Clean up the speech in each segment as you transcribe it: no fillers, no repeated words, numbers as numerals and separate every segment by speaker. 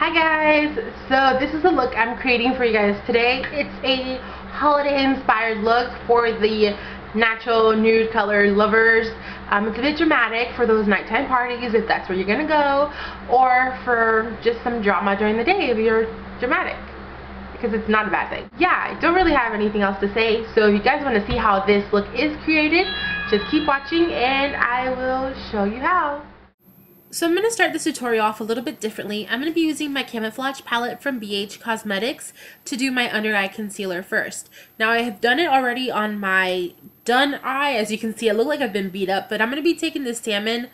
Speaker 1: Hi guys, so this is the look I'm creating for you guys today. It's a holiday inspired look for the natural nude color lovers. It's a bit dramatic for those nighttime parties if that's where you're gonna go, or for just some drama during the day if you're dramatic, because it's not a bad thing. Yeah, I don't really have anything else to say, so if you guys want to see how this look is created, just keep watching and I will show you how.
Speaker 2: So I'm going to start this tutorial off a little bit differently. I'm going to be using my Camouflage palette from BH Cosmetics to do my under eye concealer first. Now I have done it already on my done eye. As you can see, I look like I've been beat up, but I'm going to be taking this salmon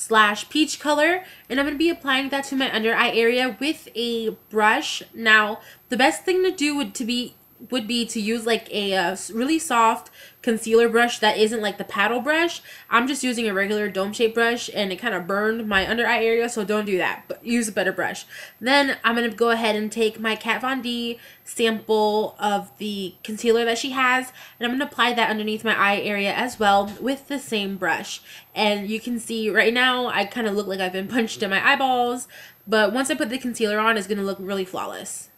Speaker 2: / peach color and I'm going to be applying that to my under eye area with a brush. Now the best thing to do would be to use like a really soft concealer brush that isn't like the paddle brush. I'm just using a regular dome shaped brush and it kind of burned my under eye area, so don't do that, but use a better brush. Then I'm going to go ahead and take my Kat Von D sample of the concealer that she has and I'm going to apply that underneath my eye area as well with the same brush. And you can see right now I kind of look like I've been punched in my eyeballs, but once I put the concealer on, it's going to look really flawless.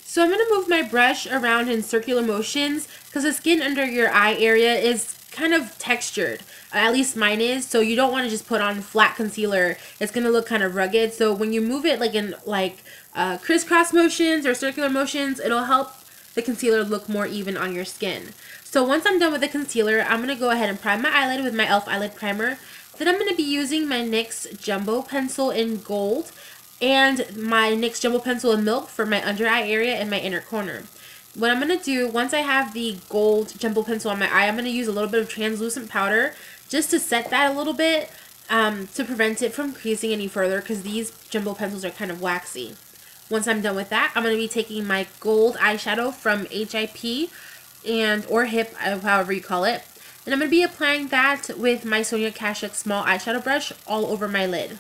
Speaker 2: So I'm going to move my brush around in circular motions because the skin under your eye area is kind of textured. At least mine is. So you don't want to just put on flat concealer. It's going to look kind of rugged. So when you move it like in crisscross motions or circular motions, it'll help the concealer look more even on your skin. So once I'm done with the concealer, I'm going to go ahead and prime my eyelid with my e.l.f. eyelid primer. Then I'm going to be using my NYX Jumbo Pencil in gold and my NYX Jumbo Pencil in milk for my under eye area and my inner corner. What I'm going to do, once I have the gold Jumbo Pencil on my eye, I'm going to use a little bit of translucent powder just to set that a little bit to prevent it from creasing any further because these Jumbo Pencils are kind of waxy. Once I'm done with that, I'm going to be taking my gold eyeshadow from HIP or HIP, however you call it. And I'm going to be applying that with my Sonia Kashuk small eyeshadow brush all over my lid.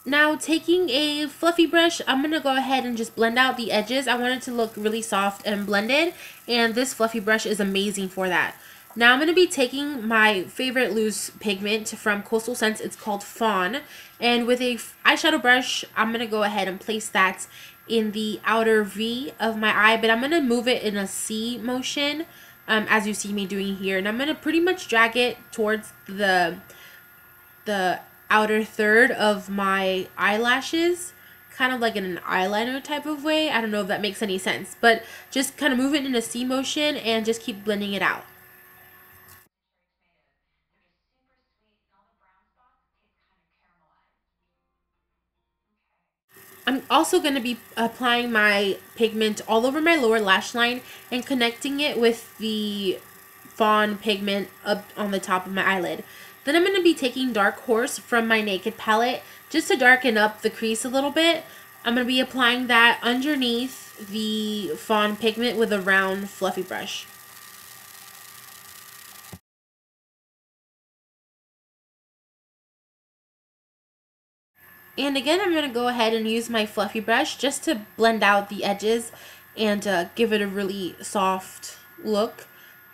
Speaker 2: Now taking a fluffy brush, I'm going to go ahead and just blend out the edges. I want it to look really soft and blended, and this fluffy brush is amazing for that. Now I'm going to be taking my favorite loose pigment from Coastal Scents. It's called Fawn, and with a eyeshadow brush, I'm going to go ahead and place that in the outer V of my eye, but I'm going to move it in a C motion as you see me doing here, and I'm going to pretty much drag it towards the outer third of my eyelashes, kind of like in an eyeliner type of way. I don't know if that makes any sense, but just kind of move it in a C motion and just keep blending it out. I'm also going to be applying my pigment all over my lower lash line and connecting it with the Fawn pigment up on the top of my eyelid. Then I'm going to be taking Dark Horse from my Naked palette just to darken up the crease a little bit. I'm going to be applying that underneath the Fawn pigment with a round fluffy brush. And again, I'm going to go ahead and use my fluffy brush just to blend out the edges and give it a really soft look.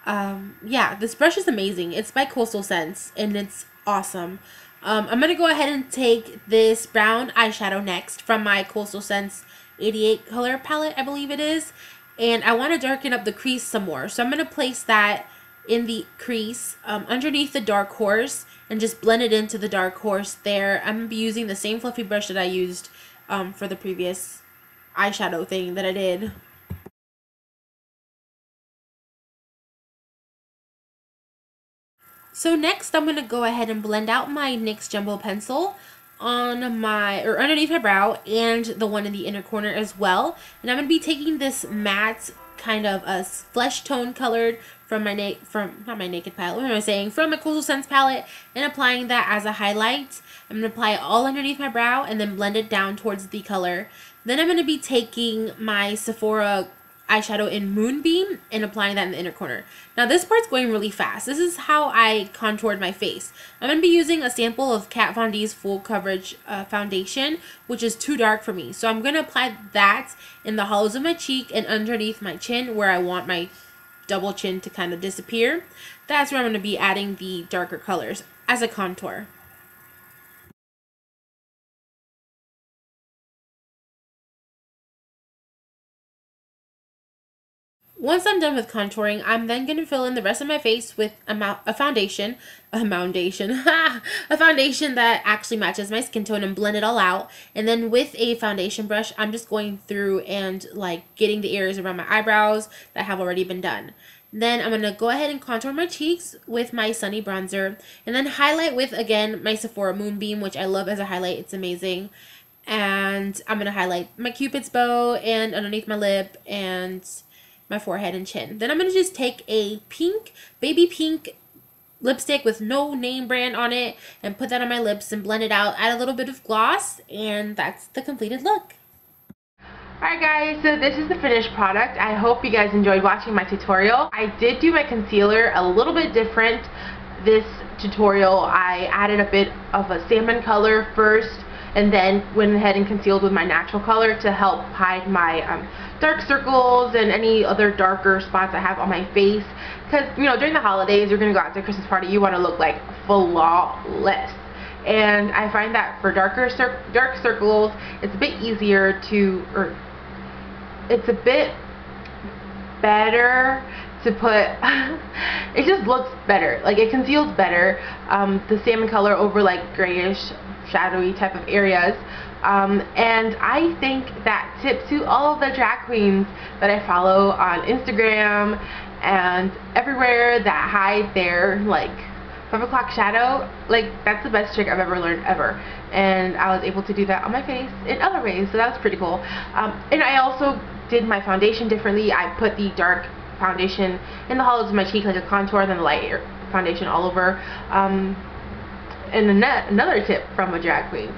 Speaker 2: Yeah, this brush is amazing. It's by Coastal Scents and it's awesome. I'm going to go ahead and take this brown eyeshadow next from my Coastal Scents 88 color palette, I believe it is. And I want to darken up the crease some more. So I'm going to place that in the crease underneath the Dark Horse and just blend it into the Dark Horse there. I'm going to be using the same fluffy brush that I used for the previous eyeshadow thing that I did. So next I'm going to go ahead and blend out my NYX Jumbo Pencil on underneath my brow and the one in the inner corner as well. And I'm going to be taking this matte kind of a flesh tone colored from my not my Naked palette, what am I saying, from my Coastal Scents palette, and applying that as a highlight. I'm going to apply it all underneath my brow and then blend it down towards the color. Then I'm going to be taking my Sephora eyeshadow in Moonbeam and applying that in the inner corner. Now this part's going really fast. This is how I contoured my face. I'm going to be using a sample of Kat Von D's Full Coverage foundation, which is too dark for me. So I'm going to apply that in the hollows of my cheek and underneath my chin where I want my double chin to kind of disappear. That's where I'm going to be adding the darker colors as a contour. Once I'm done with contouring, I'm then going to fill in the rest of my face with a foundation that actually matches my skin tone and blend it all out. And then with a foundation brush, I'm just going through and like getting the areas around my eyebrows that have already been done. Then I'm going to go ahead and contour my cheeks with my Sunny Bronzer. And then highlight with, again, my Sephora Moonbeam, which I love as a highlight. It's amazing. And I'm going to highlight my Cupid's bow and underneath my lip and my forehead and chin. Then I'm going to just take a baby pink lipstick with no name brand on it and put that on my lips and blend it out, add a little bit of gloss, and that's the completed look.
Speaker 1: Alright guys, so this is the finished product. I hope you guys enjoyed watching my tutorial. I did do my concealer a little bit different this tutorial. I added a bit of a salmon color first and then went ahead and concealed with my natural color to help hide my dark circles and any other darker spots I have on my face. Because, you know, during the holidays, you're going to go out to a Christmas party, you want to look like flawless. And I find that for dark circles, it's a bit easier to, or it's a bit better to put, it just looks better. Like, it conceals better, the salmon color over like grayish, shadowy type of areas. And I think that tip to all of the drag queens that I follow on Instagram and everywhere that hide their like 5 o'clock shadow, like that's the best trick I've ever learned ever. And I was able to do that on my face in other ways, so that was pretty cool. And I also did my foundation differently. I put the dark foundation in the hollows of my cheek like a contour, then the light foundation all over. And another tip from a drag queen.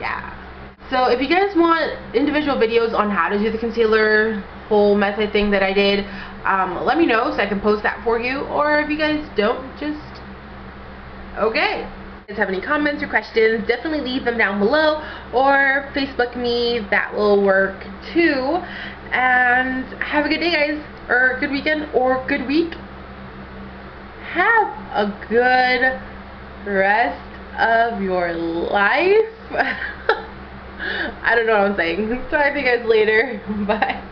Speaker 1: Yeah. So if you guys want individual videos on how to do the concealer whole method thing that I did, let me know so I can post that for you. Or if you guys don't, just okay. If you guys have any comments or questions, definitely leave them down below or Facebook me. That will work too. And have a good day, guys, or good weekend, or good week. Have a good rest of your life. I don't know what I'm saying. Talk to you guys later. Bye.